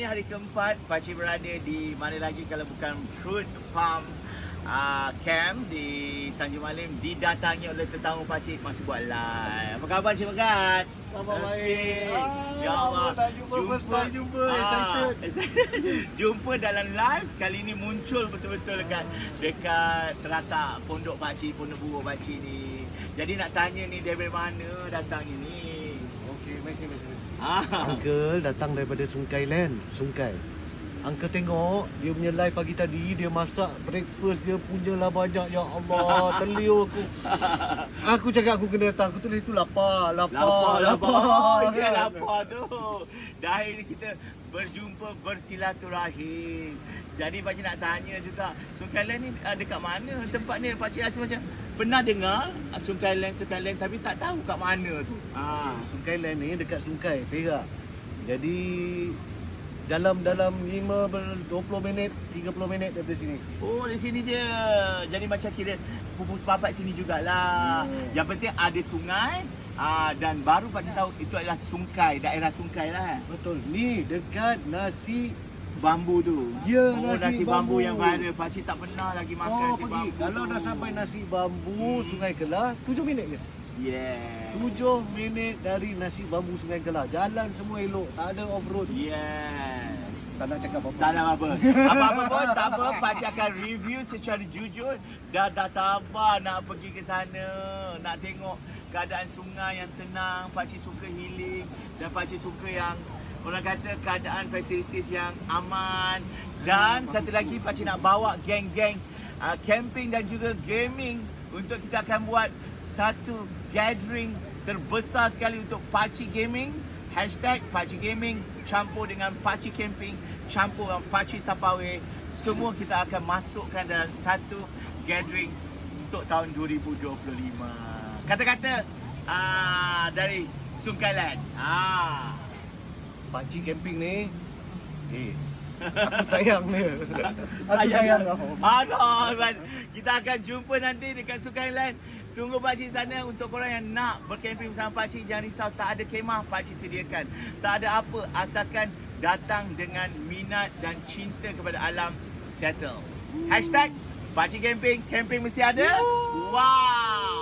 ini hari keempat Pakcik berada di mana lagi kalau bukan Fruit Farm camp di Tanjung Malim, didatangi oleh tetamu Pakcik masa buat live. Apa khabar Cik Megat? Khabar baik. Ya Allah, tak jumpa, first time jumpa, excited. Jumpa dalam live kali ini muncul betul-betul dekat teratak pondok Pakcik, pondok buruk Pakcik ni. Jadi nak tanya ni dari mana datang ini? Okey, mesej. Ah. Uncle datang daripada Sungai Land, Sungai. Uncle tengok dia punya live pagi tadi, dia masak breakfast dia punya lah banyak. Ya Allah, terliur aku. Aku cakap aku kena datang. Aku tulis tu lapar. Dia lapar tu. Dah ini kita berjumpa, bersilaturahim. Jadi Pakcik nak tanya juga, Sungai Land ni dekat mana tempat ni? Pakcik rasa macam pernah dengar Sungai Land tapi tak tahu kat mana tu. Sungai Land ni dekat Sungai Perak. Jadi dalam 20 minit, 30 minit daripada sini. Oh, di sini je. Jadi macam kira sepupu sepapat sini jugalah. Yang penting ada sungai. Dan baru Pakcik tahu itu adalah Sungai, daerah Sungai lah. Betul. Ni dekat nasi Bambu tu. Ya, nasi bambu yang viral. Pakcik tak pernah lagi makan nasi pergi. bambu. Kalau dah sampai nasi bambu Sungai Kelah, 7 minit je. Yeah. 7 minit dari nasi bambu Sungai Kelah. Jalan semua elok, tak ada off road. Yes. Tak nak cakap apa-apa. Tak nak apa. Apa-apa pun tak apa. Pakcik akan review secara jujur. Dah sabar nak pergi ke sana. Nak tengok keadaan sungai yang tenang. Pakcik suka healing. Dan Pakcik suka yang orang kata keadaan fasilitis yang aman. Dan satu lagi Pakcik nak bawa geng-geng camping dan juga gaming. Untuk kita akan buat satu gathering terbesar sekali untuk Pakcik Gaming. Hashtag Pakcik Gaming campur dengan Pakcik Camping, campur dengan Pakcik Tapawai. Semua kita akan masukkan dalam satu gathering untuk tahun 2025. Kata-kata dari Sungai Land. Pakcik camping ni, aku sayang dia. Sayang. Aduh, kita akan jumpa nanti dekat Sungai Land. Tunggu Pakcik sana. Untuk korang yang nak berkemping bersama Pakcik, jangan risau, tak ada kemah Pakcik sediakan. Tak ada apa, asalkan datang dengan minat dan cinta kepada alam, settle. Hashtag Pakcik Camping, camping mesti ada. Wow.